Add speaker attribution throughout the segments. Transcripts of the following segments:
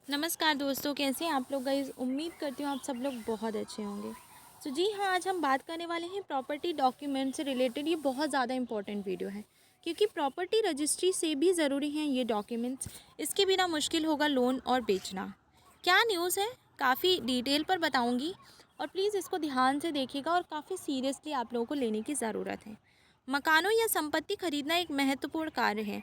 Speaker 1: नमस्कार दोस्तों, कैसे हैं आप लोग गाइस। उम्मीद करती हूँ आप सब लोग बहुत अच्छे होंगे। तो जी हाँ, आज हम बात करने वाले हैं प्रॉपर्टी डॉक्यूमेंट से रिलेटेड। ये बहुत ज़्यादा इंपॉर्टेंट वीडियो है क्योंकि प्रॉपर्टी रजिस्ट्री से भी ज़रूरी हैं ये डॉक्यूमेंट्स। इसके बिना मुश्किल होगा लोन और बेचना। क्या न्यूज़ है, काफ़ी डिटेल पर बताऊँगी और प्लीज़ इसको ध्यान से देखिएगा और काफ़ी सीरियसली आप लोगों को लेने की ज़रूरत है। मकानों या संपत्ति खरीदना एक महत्वपूर्ण कार्य है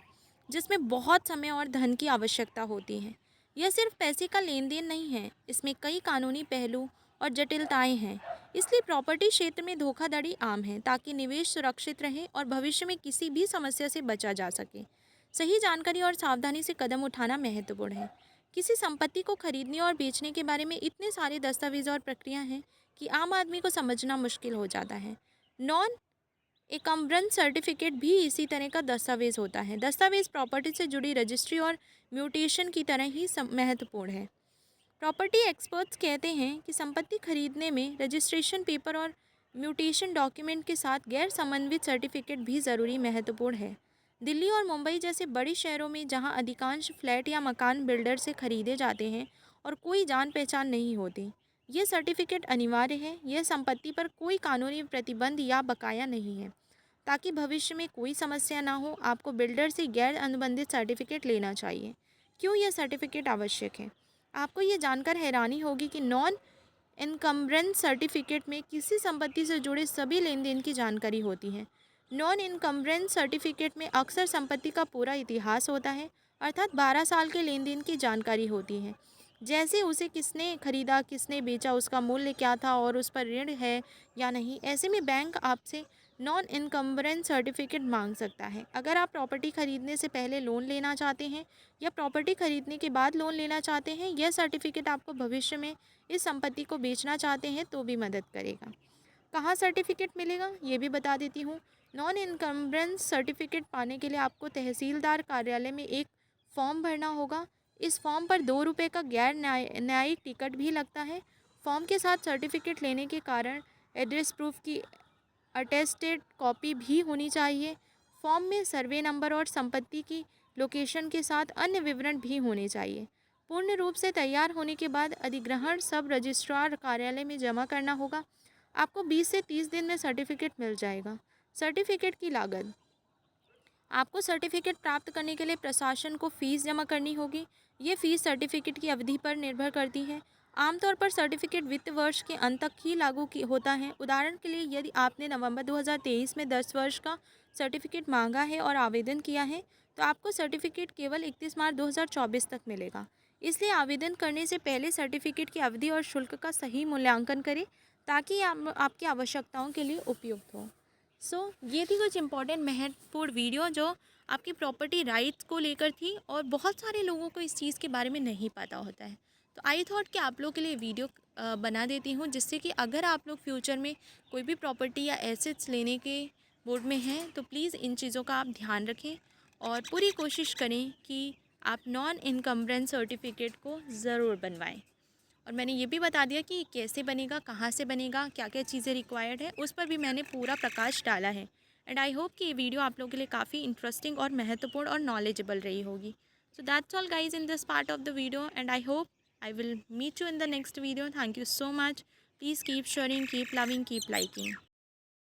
Speaker 1: जिसमें बहुत समय और धन की आवश्यकता होती है। यह सिर्फ पैसे का लेन देन नहीं है, इसमें कई कानूनी पहलू और जटिलताएं हैं। इसलिए प्रॉपर्टी क्षेत्र में धोखाधड़ी आम है ताकि निवेश सुरक्षित रहे और भविष्य में किसी भी समस्या से बचा जा सके। सही जानकारी और सावधानी से कदम उठाना महत्वपूर्ण है। किसी संपत्ति को खरीदने और बेचने के बारे में इतने सारे दस्तावेज और प्रक्रिया हैं कि आम आदमी को समझना मुश्किल हो जाता है। नॉन एकम्ब्रेंस सर्टिफिकेट भी इसी तरह का दस्तावेज होता है। दस्तावेज प्रॉपर्टी से जुड़ी रजिस्ट्री और म्यूटेशन की तरह ही महत्वपूर्ण है। प्रॉपर्टी एक्सपर्ट्स कहते हैं कि संपत्ति खरीदने में रजिस्ट्रेशन पेपर और म्यूटेशन डॉक्यूमेंट के साथ गैर समन्वित सर्टिफिकेट भी ज़रूरी महत्वपूर्ण है। दिल्ली और मुंबई जैसे बड़े शहरों में जहां अधिकांश फ्लैट या मकान बिल्डर से खरीदे जाते हैं और कोई जान पहचान नहीं होती, ये सर्टिफिकेट अनिवार्य है। यह संपत्ति पर कोई कानूनी प्रतिबंध या बकाया नहीं है। ताकि भविष्य में कोई समस्या ना हो, आपको बिल्डर से गैर अनुबंधित सर्टिफिकेट लेना चाहिए। क्यों यह सर्टिफिकेट आवश्यक है? आपको ये जानकर हैरानी होगी कि नॉन इनकम्बरेंस सर्टिफिकेट में किसी संपत्ति से जुड़े सभी लेन देन की जानकारी होती है। नॉन इनकम्बरेंस सर्टिफिकेट में अक्सर संपत्ति का पूरा इतिहास होता है, अर्थात 12 साल के लेन देन की जानकारी होती है। जैसे उसे किसने खरीदा, किसने बेचा, उसका मूल्य क्या था और उस पर ऋण है या नहीं। ऐसे में बैंक आपसे नॉन इनकम्बरेंस सर्टिफिकेट मांग सकता है। अगर आप प्रॉपर्टी खरीदने से पहले लोन लेना चाहते हैं या प्रॉपर्टी खरीदने के बाद लोन लेना चाहते हैं, यह सर्टिफिकेट आपको भविष्य में इस संपत्ति को बेचना चाहते हैं तो भी मदद करेगा। कहाँ सर्टिफिकेट मिलेगा ये भी बता देती हूँ। नॉन इनकम्बरेंस सर्टिफिकेट पाने के लिए आपको तहसीलदार कार्यालय में एक फॉर्म भरना होगा। इस फॉर्म पर 2 रुपये का गैर न्यायिक टिकट भी लगता है। फॉर्म के साथ सर्टिफिकेट लेने के कारण एड्रेस प्रूफ की अटेस्टेड कॉपी भी होनी चाहिए। फॉर्म में सर्वे नंबर और संपत्ति की लोकेशन के साथ अन्य विवरण भी होने चाहिए। पूर्ण रूप से तैयार होने के बाद अधिग्रहण सब रजिस्ट्रार कार्यालय में जमा करना होगा। आपको 20 से 30 दिन में सर्टिफिकेट मिल जाएगा। सर्टिफिकेट की लागत। आपको सर्टिफिकेट प्राप्त करने के लिए प्रशासन को फ़ीस जमा करनी होगी। ये फ़ीस सर्टिफिकेट की अवधि पर निर्भर करती है। आमतौर पर सर्टिफिकेट वित्त वर्ष के अंत तक ही लागू की होता है। उदाहरण के लिए, यदि आपने नवंबर 2023 में 10 वर्ष का सर्टिफिकेट मांगा है और आवेदन किया है, तो आपको सर्टिफिकेट केवल 31 मार्च 2024 तक मिलेगा। इसलिए आवेदन करने से पहले सर्टिफिकेट की अवधि और शुल्क का सही मूल्यांकन करें ताकि आपकी आवश्यकताओं के लिए उपयुक्त हो। ये थी कुछ इम्पोर्टेंट महत्वपूर्ण वीडियो जो आपकी प्रॉपर्टी राइट्स को लेकर थी और बहुत सारे लोगों को इस चीज़ के बारे में नहीं पता होता है। तो आई थॉट कि आप लोग के लिए वीडियो बना देती हूँ, जिससे कि अगर आप लोग फ्यूचर में कोई भी प्रॉपर्टी या एसेट्स लेने के मूड में हैं तो प्लीज़ इन चीज़ों का आप ध्यान रखें और पूरी कोशिश करें कि आप नॉन इनकम्बरेंस सर्टिफिकेट को ज़रूर बनवाएं। और मैंने ये भी बता दिया कि कैसे बनेगा, कहाँ से बनेगा, क्या क्या चीज़ें रिक्वायर्ड है, उस पर भी मैंने पूरा प्रकाश डाला है। एंड आई होप कि ये वीडियो आप लोगों के लिए काफ़ी इंटरेस्टिंग और महत्वपूर्ण और नॉलेजेबल रही होगी। So that's all guys in this part of the video and I hope I will meet you in the next video. Thank you so much. Please keep sharing, keep loving, keep liking.